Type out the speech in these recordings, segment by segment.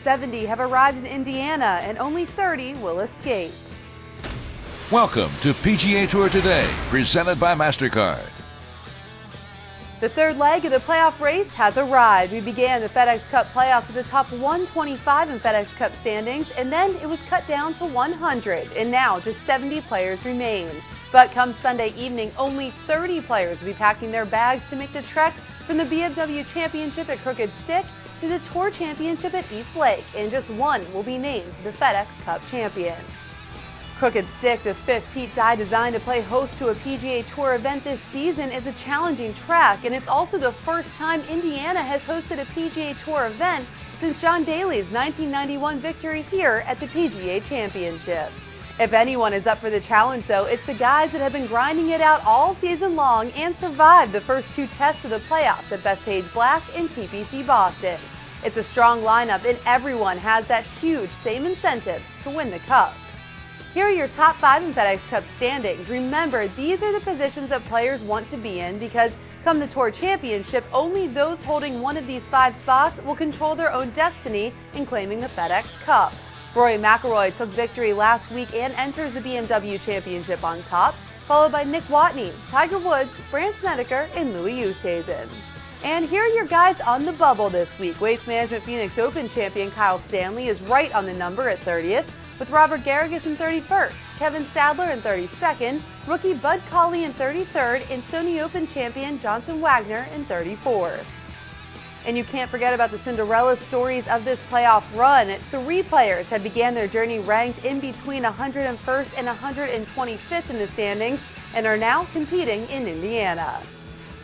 70 have arrived in Indiana, and only 30 will escape. Welcome to PGA Tour Today, presented by MasterCard. The third leg of the playoff race has arrived. We began the FedEx Cup playoffs at the top 125 in FedEx Cup standings, and then it was cut down to 100, and now just 70 players remain. But come Sunday evening, only 30 players will be packing their bags to make the trek from the BMW Championship at Crooked Stick to the Tour Championship at East Lake, and just one will be named the FedEx Cup champion. Crooked Stick, the fifth Pete Dye designed to play host to a PGA Tour event this season, is a challenging track, and it's also the first time Indiana has hosted a PGA Tour event since John Daly's 1991 victory here at the PGA Championship. If anyone is up for the challenge, though, it's the guys that have been grinding it out all season long and survived the first two tests of the playoffs at Bethpage Black and TPC Boston. It's a strong lineup, and everyone has that huge same incentive to win the Cup. Here are your top 5 in FedEx Cup standings. Remember, these are the positions that players want to be in because come the Tour Championship, only those holding one of these 5 spots will control their own destiny in claiming the FedEx Cup. Rory McIlroy took victory last week and enters the BMW Championship on top, followed by Nick Watney, Tiger Woods, Brandt Snedeker, and Louis Oosthuizen. And here are your guys on the bubble this week. Waste Management Phoenix Open champion Kyle Stanley is right on the number at 30th, with Robert Garrigus in 31st, Kevin Stadler in 32nd, rookie Bud Cauley in 33rd, and Sony Open champion Johnson Wagner in 34th. And you can't forget about the Cinderella stories of this playoff run. 3 players have began their journey ranked in between 101st and 125th in the standings and are now competing in Indiana.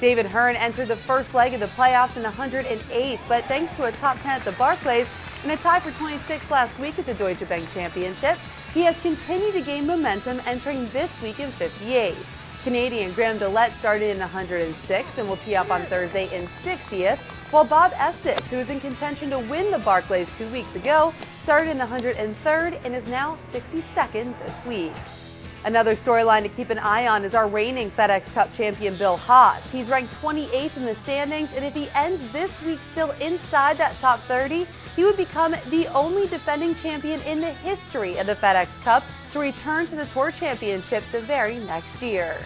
David Hearn entered the first leg of the playoffs in 108th, but thanks to a top 10 at the Barclays and a tie for 26th last week at the Deutsche Bank Championship, he has continued to gain momentum entering this week in 58th. Canadian Graham DeLette started in 106th and will tee off on Thursday in 60th, while Bob Estes, who was in contention to win the Barclays 2 weeks ago, started in 103rd and is now 62nd this week. Another storyline to keep an eye on is our reigning FedEx Cup champion Bill Haas. He's ranked 28th in the standings, and if he ends this week still inside that top 30, he would become the only defending champion in the history of the FedEx Cup to return to the Tour Championship the very next year.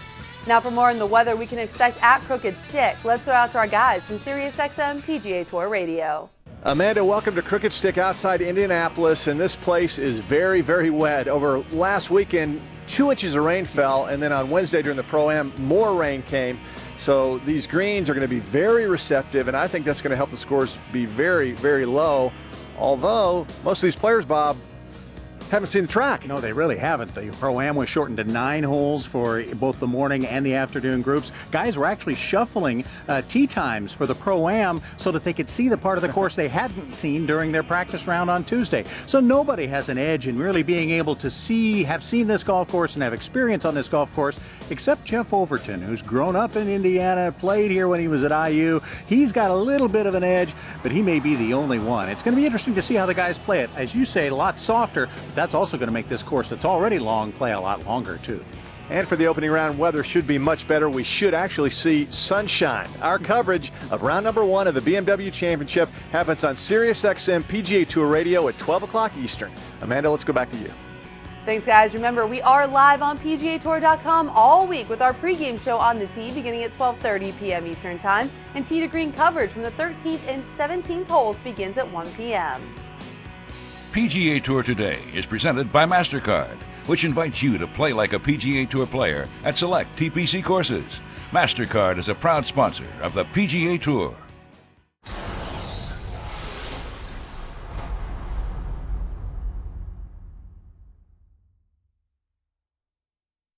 Now for more on the weather we can expect at Crooked Stick, let's throw out to our guys from SiriusXM PGA Tour Radio. Amanda, welcome to Crooked Stick outside Indianapolis, and this place is very, very wet. Over last weekend, 2 inches of rain fell, and then on Wednesday during the Pro-Am, more rain came. So these greens are going to be very receptive, and I think that's going to help the scores be very, very low. Although most of these players, Bob, haven't seen the track. No, they really haven't. The Pro-Am was shortened to 9 holes for both the morning and the afternoon groups. Guys were actually shuffling tee times for the Pro-Am so that they could see the part of the course they hadn't seen during their practice round on Tuesday. So nobody has an edge in really being able to have seen this golf course and have experience on this golf course, except Jeff Overton, who's grown up in Indiana, played here when he was at IU. He's got a little bit of an edge, but he may be the only one. It's going to be interesting to see how the guys play it. As you say, a lot softer, but that's also going to make this course that's already long play a lot longer, too. And for the opening round, weather should be much better. We should actually see sunshine. Our coverage of round number 1 of the BMW Championship happens on SiriusXM PGA Tour Radio at 12 o'clock Eastern. Amanda, let's go back to you. Thanks, guys. Remember, we are live on PGAtour.com all week with our pregame show on the tee beginning at 12:30 p.m. Eastern Time, and tee to green coverage from the 13th and 17th holes begins at 1 p.m. PGA Tour Today is presented by MasterCard, which invites you to play like a PGA Tour player at select TPC courses. MasterCard is a proud sponsor of the PGA Tour.